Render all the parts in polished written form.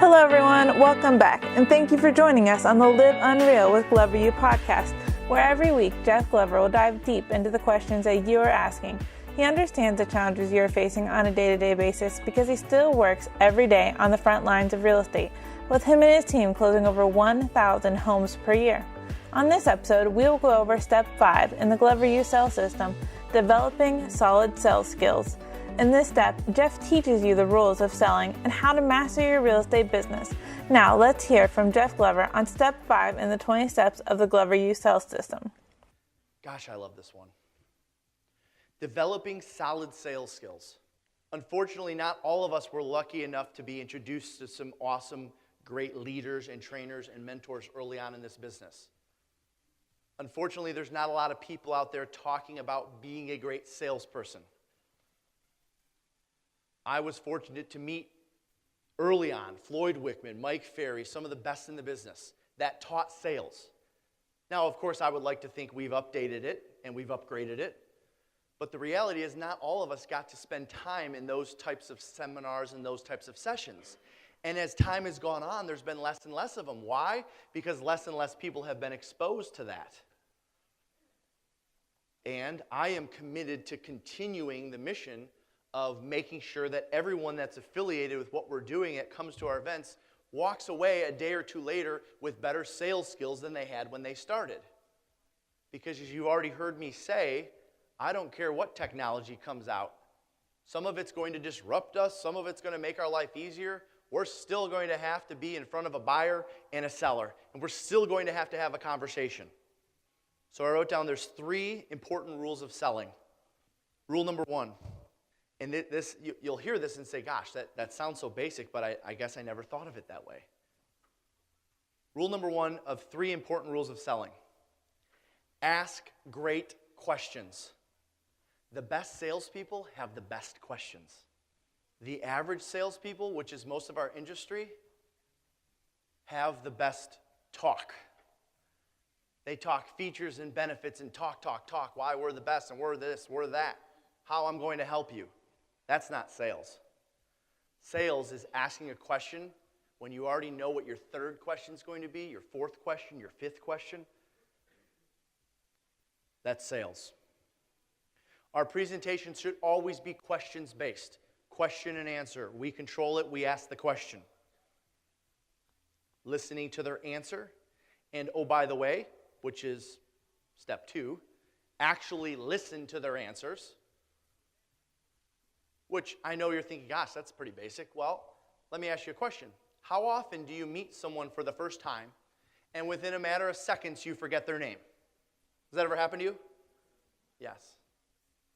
Hello everyone, welcome back, and thank you for joining us on the Live Unreal with Glover U podcast, where every week Jeff Glover will dive deep into the questions that you are asking. He understands the challenges you are facing on a day-to-day basis because he still works every day on the front lines of real estate, with him and his team closing over 1,000 homes per year. On this episode, we will go over Step 5 in the Glover U sales system, developing solid sales skills. In this step, Jeff teaches you the rules of selling and how to master your real estate business. Now, let's hear from Jeff Glover on Step 5 in the 20 steps of the Glover U sales system. Gosh, I love this one. Developing solid sales skills. Unfortunately, not all of us were lucky enough to be introduced to some awesome, great leaders and trainers and mentors early on in this business. Unfortunately, there's not a lot of people out there talking about being a great salesperson. I was fortunate to meet early on Floyd Wickman, Mike Ferry, some of the best in the business that taught sales. Now, of course, I would like to think we've updated it and we've upgraded it, but the reality is not all of us got to spend time in those types of seminars and those types of sessions. And as time has gone on, there's been less and less of them. Why? Because less and less people have been exposed to that. And I am committed to continuing the mission of making sure that everyone that's affiliated with what we're doing that comes to our events walks away a day or two later with better sales skills than they had when they started. Because as you already heard me say, I don't care what technology comes out. Some of it's going to disrupt us. Some of it's going to make our life easier. We're still going to have to be in front of a buyer and a seller. And we're still going to have a conversation. So I wrote down there's 3 important rules of selling. Rule number 1. And this, you'll hear this and say, gosh, that sounds so basic, but I guess I never thought of it that way. Rule number 1 of 3 important rules of selling. Ask great questions. The best salespeople have the best questions. The average salespeople, which is most of our industry, have the best talk. They talk features and benefits and talk, why we're the best and we're this, we're that, how I'm going to help you. That's not sales. Sales is asking a question when you already know what your 3rd question is going to be, your 4th question, your 5th question. That's sales. Our presentation should always be questions-based. Question and answer. We control it. We ask the question. Listening to their answer. And oh, by the way, which is step 2, actually listen to their answers. Which I know you're thinking, gosh, that's pretty basic. Well, let me ask you a question. How often do you meet someone for the first time and within a matter of seconds you forget their name? Has that ever happened to you? Yes.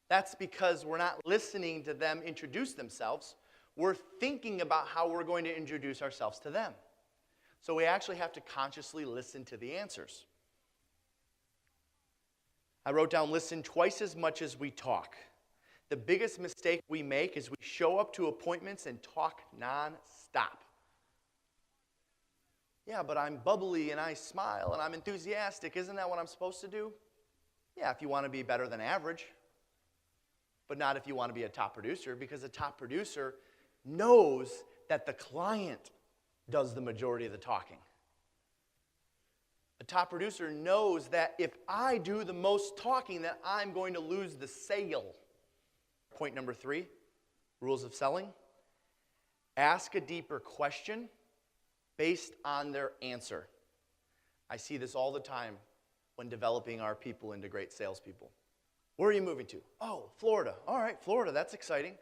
That's because we're not listening to them introduce themselves. We're thinking about how we're going to introduce ourselves to them. So we actually have to consciously listen to the answers. I wrote down, listen twice as much as we talk. The biggest mistake we make is we show up to appointments and talk non-stop. Yeah, but I'm bubbly and I smile and I'm enthusiastic. Isn't that what I'm supposed to do? Yeah, if you want to be better than average. But not if you want to be a top producer, because a top producer knows that the client does the majority of the talking. A top producer knows that if I do the most talking, that I'm going to lose the sale. Point number 3, rules of selling. Ask a deeper question based on their answer. I see this all the time when developing our people into great salespeople. Where are you moving to? Oh, Florida. All right, Florida, that's exciting.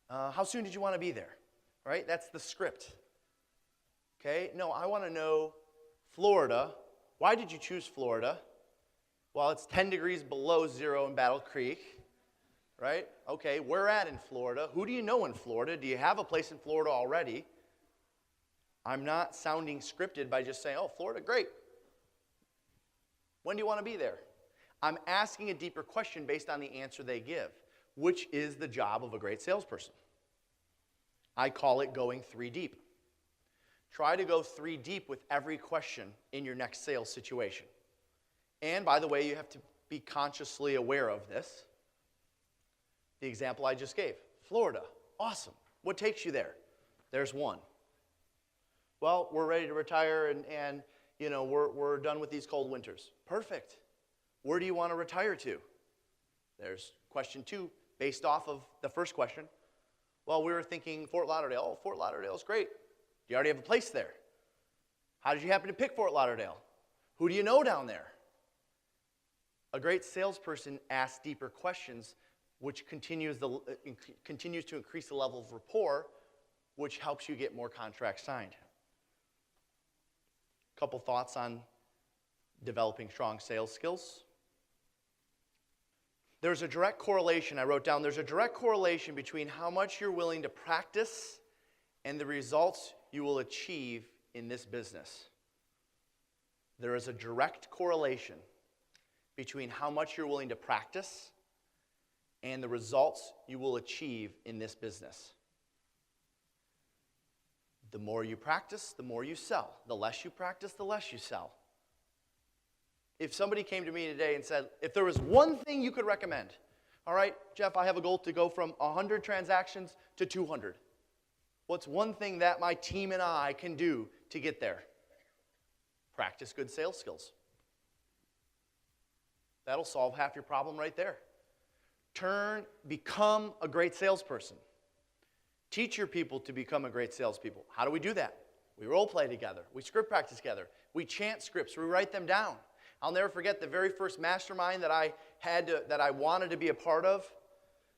How soon did you want to be there? Right, that's the script. Okay, no, I want to know Florida. Why did you choose Florida? Well, it's 10 degrees below zero in Battle Creek. Right? Okay, where at in Florida? Who do you know in Florida? Do you have a place in Florida already? I'm not sounding scripted by just saying, oh, Florida, great. When do you want to be there? I'm asking a deeper question based on the answer they give, which is the job of a great salesperson. I call it going 3 deep. Try to go 3 deep with every question in your next sales situation. And by the way, you have to be consciously aware of this. The example I just gave, Florida, awesome. What takes you there? There's one. Well, we're ready to retire and we're done with these cold winters. Perfect. Where do you want to retire to? There's question 2, based off of the first question. Well, we were thinking Fort Lauderdale. Oh, Fort Lauderdale's great. Do you already have a place there? How did you happen to pick Fort Lauderdale? Who do you know down there? A great salesperson asks deeper questions, which continues to increase the level of rapport, which helps you get more contracts signed. A couple thoughts on developing strong sales skills. There's a direct correlation, I wrote down, there's a direct correlation between how much you're willing to practice and the results you will achieve in this business. There is a direct correlation between how much you're willing to practice and the results you will achieve in this business. The more you practice, the more you sell. The less you practice, the less you sell. If somebody came to me today and said, if there was one thing you could recommend, all right, Jeff, I have a goal to go from 100 transactions to 200. What's one thing that my team and I can do to get there? Practice good sales skills. That'll solve half your problem right there. Become a great salesperson. Teach your people to become a great salespeople. How do we do that? We role play together. We script practice together. We chant scripts. We write them down. I'll never forget the very first mastermind that I wanted to be a part of.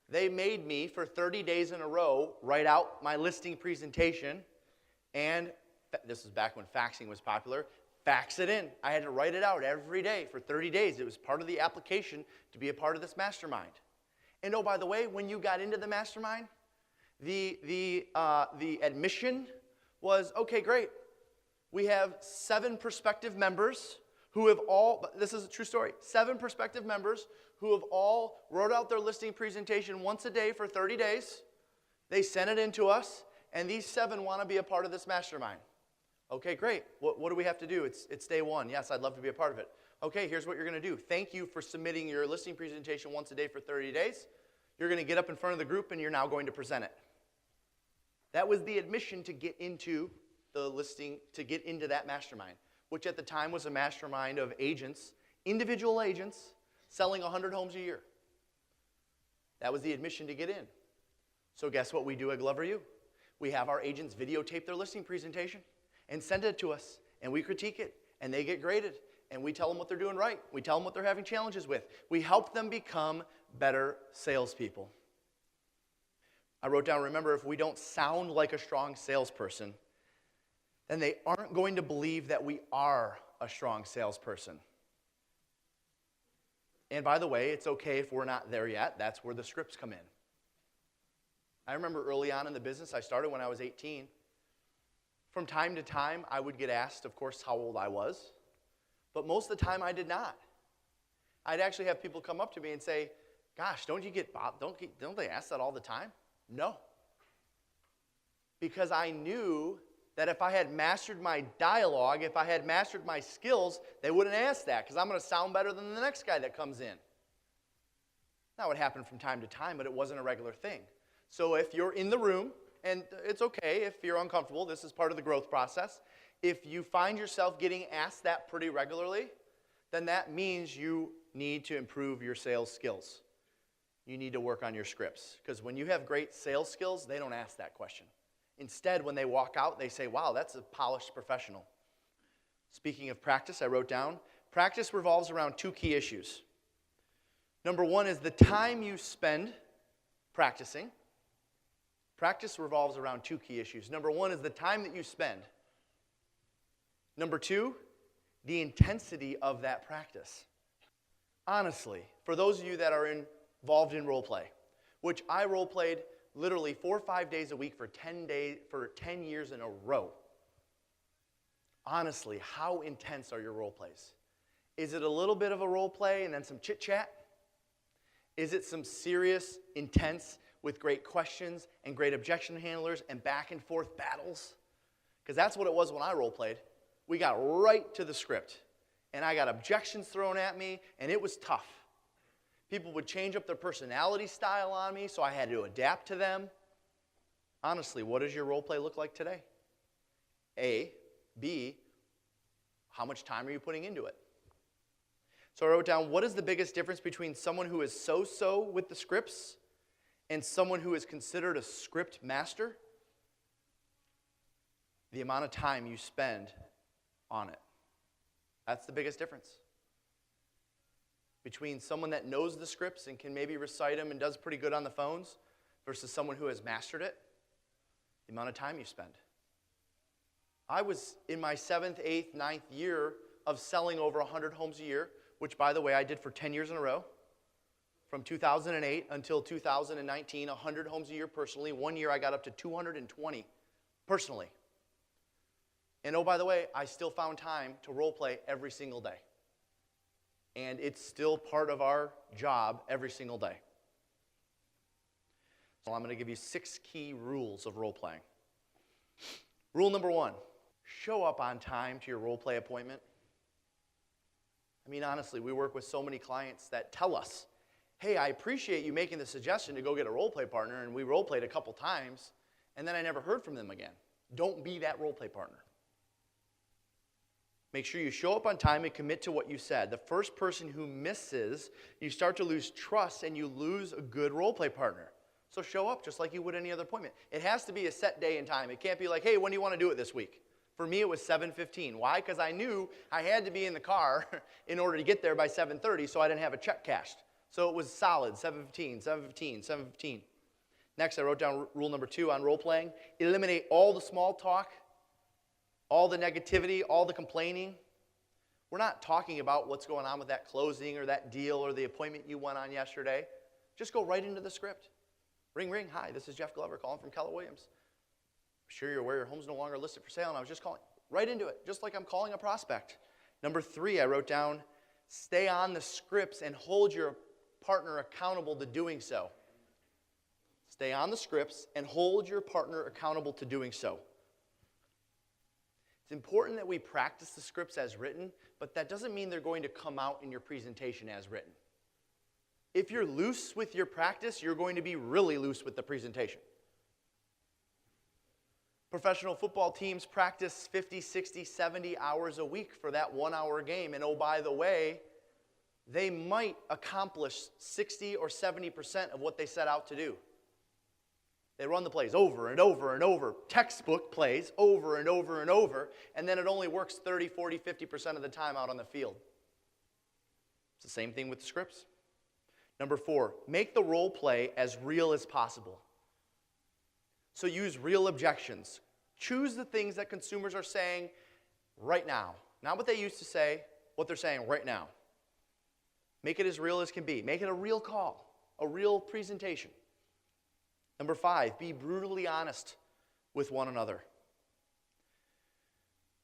They made me, for 30 days in a row, write out my listing presentation, and this was back when faxing was popular, fax it in. I had to write it out every day for 30 days. It was part of the application to be a part of this mastermind. And oh, by the way, when you got into the mastermind, the admission was, okay, great. We have 7 prospective members who have all, this is a true story, 7 prospective members who have all wrote out their listing presentation once a day for 30 days. They sent it in to us, and these 7 want to be a part of this mastermind. Okay, great. What do we have to do? It's day 1. Yes, I'd love to be a part of it. Okay, here's what you're going to do. Thank you for submitting your listing presentation once a day for 30 days. You're going to get up in front of the group, and you're now going to present it. That was the admission to get into the listing, to get into that mastermind, which at the time was a mastermind of agents, individual agents, selling 100 homes a year. That was the admission to get in. So guess what we do at Glover U? We have our agents videotape their listing presentation and send it to us, and we critique it, and they get graded, and we tell them what they're doing right. We tell them what they're having challenges with. We help them become better salespeople. I wrote down, remember, if we don't sound like a strong salesperson, then they aren't going to believe that we are a strong salesperson. And by the way, it's okay if we're not there yet. That's where the scripts come in. I remember early on in the business, I started when I was 18. From time to time, I would get asked, of course, how old I was. But most of the time, I did not. I'd actually have people come up to me and say, gosh, don't they ask that all the time? No. Because I knew that if I had mastered my dialogue, if I had mastered my skills, they wouldn't ask that, because I'm going to sound better than the next guy that comes in. That would happen from time to time, but it wasn't a regular thing. So if you're in the room, and it's okay if you're uncomfortable, this is part of the growth process. If you find yourself getting asked that pretty regularly, then that means you need to improve your sales skills. You need to work on your scripts, because when you have great sales skills, they don't ask that question. Instead, when they walk out, they say, wow, that's a polished professional. Speaking of practice, I wrote down, practice revolves around 2 key issues. Number 1 is the time you spend practicing. Practice revolves around 2 key issues. Number 1 is the time that you spend. Number 2, the intensity of that practice. Honestly, for those of you that are involved in role play, which I role played literally 4 or 5 days a week for 10 years in a row. Honestly, how intense are your role plays? Is it a little bit of a role play and then some chit chat? Is it some serious, intense, with great questions and great objection handlers and back and forth battles? Because that's what it was when I role played. We got right to the script, and I got objections thrown at me, and it was tough. People would change up their personality style on me, so I had to adapt to them. Honestly, what does your role play look like today? A. B, how much time are you putting into it? So I wrote down, what is the biggest difference between someone who is so-so with the scripts and someone who is considered a script master? The amount of time you spend on it. That's the biggest difference. Between someone that knows the scripts and can maybe recite them and does pretty good on the phones versus someone who has mastered it, the amount of time you spend. I was in my 7th, 8th, 9th year of selling over 100 homes a year, which, by the way, I did for 10 years in a row. From 2008 until 2019, 100 homes a year personally. One year I got up to 220 personally. And oh, by the way, I still found time to role play every single day. And it's still part of our job every single day. So I'm going to give you 6 key rules of role playing. Rule number 1, show up on time to your role play appointment. I mean, honestly, we work with so many clients that tell us, hey, I appreciate you making the suggestion to go get a role play partner, and we role played a couple times, and then I never heard from them again. Don't be that role play partner. Make sure you show up on time and commit to what you said. The first person who misses, you start to lose trust and you lose a good role play partner. So show up just like you would any other appointment. It has to be a set day and time. It can't be like, hey, when do you want to do it this week? For me, it was 7:15. Why? Because I knew I had to be in the car in order to get there by 7:30 so I didn't have a check cashed. So it was solid, 7:15, 7:15, 7:15. Next, I wrote down rule number 2 on role playing. Eliminate all the small talk, all the negativity, all the complaining. We're not talking about what's going on with that closing or that deal or the appointment you went on yesterday. Just go right into the script. Ring, ring. Hi, this is Jeff Glover calling from Keller Williams. I'm sure you're aware your home's no longer listed for sale, and I was just calling. Right into it, just like I'm calling a prospect. Number 3, I wrote down, stay on the scripts and hold your partner accountable to doing so. Stay on the scripts and hold your partner accountable to doing so. It's important that we practice the scripts as written, but that doesn't mean they're going to come out in your presentation as written. If you're loose with your practice, you're going to be really loose with the presentation. Professional football teams practice 50, 60, 70 hours a week for that 1-hour game. And oh, by the way, they might accomplish 60 or 70% of what they set out to do. They run the plays over and over and over, textbook plays over and over and over, and then it only works 30, 40, 50% of the time out on the field. It's the same thing with the scripts. Number 4, make the role play as real as possible. So use real objections. Choose the things that consumers are saying right now. Not what they used to say, what they're saying right now. Make it as real as can be. Make it a real call, a real presentation. Number 5, be brutally honest with one another.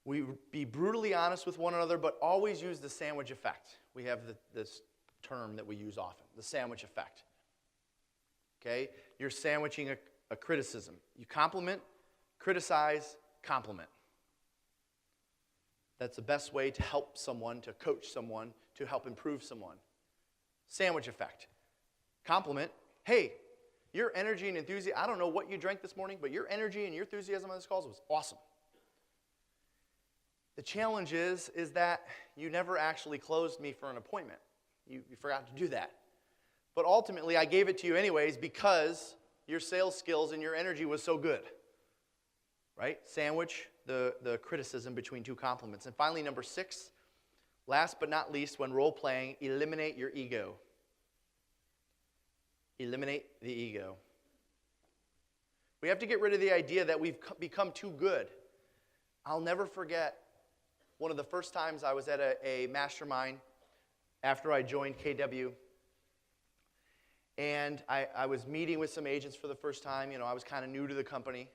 We be brutally honest with one another, but always use the sandwich effect. We have this term that we use often, the sandwich effect. Okay? You're sandwiching a criticism. You compliment, criticize, compliment. That's the best way to help someone, to coach someone, to help improve someone. Sandwich effect. Compliment, hey, your energy and enthusiasm, I don't know what you drank this morning, but your energy and your enthusiasm on this call was awesome. The challenge is that you never actually closed me for an appointment. You forgot to do that. But ultimately, I gave it to you anyways because your sales skills and your energy was so good. Right? Sandwich the criticism between 2 compliments. And finally, number 6, last but not least, when role-playing, eliminate your ego. Eliminate the ego. We have to get rid of the idea that we've become too good. I'll never forget one of the first times I was at a mastermind after I joined KW. And I was meeting with some agents for the first time. You know, I was kind of new to the company.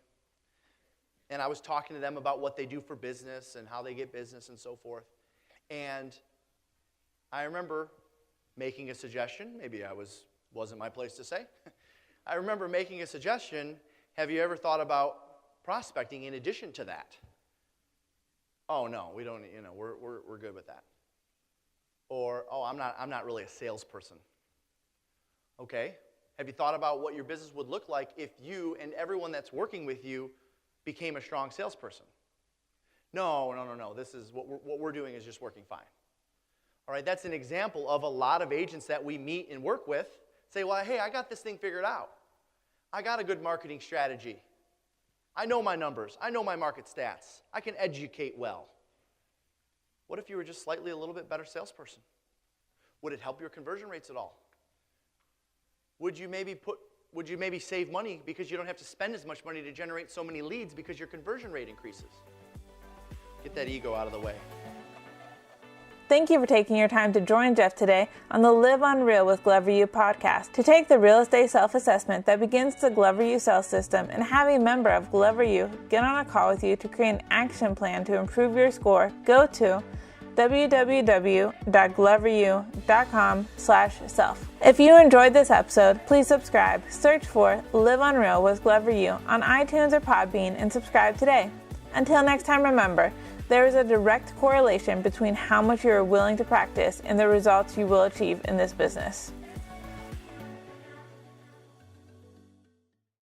And I was talking to them about what they do for business and how they get business and so forth. And I remember making a suggestion. Maybe wasn't my place to say. I remember making a suggestion. Have you ever thought about prospecting in addition to that? Oh, no, we don't, we're good with that. Or, oh, I'm not really a salesperson. Okay. Have you thought about what your business would look like if you and everyone that's working with you became a strong salesperson? No. This is what we're doing is just working fine. All right, that's an example of a lot of agents that we meet and work with say, well, hey, I got this thing figured out. I got a good marketing strategy. I know my numbers. I know my market stats. I can educate well. What if you were just slightly a little bit better salesperson? Would it help your conversion rates at all? Would you maybe save money because you don't have to spend as much money to generate so many leads because your conversion rate increases? Get that ego out of the way. Thank you for taking your time to join Jeff today on the Live Unreal with Glover U podcast. To take the real estate self-assessment that begins the Glover U sales system and have a member of Glover U get on a call with you to create an action plan to improve your score, go to www.gloveru.com/self. If you enjoyed this episode, please subscribe. Search for Live Unreal with Glover U on iTunes or Podbean and subscribe today. Until next time, remember, there is a direct correlation between how much you are willing to practice and the results you will achieve in this business.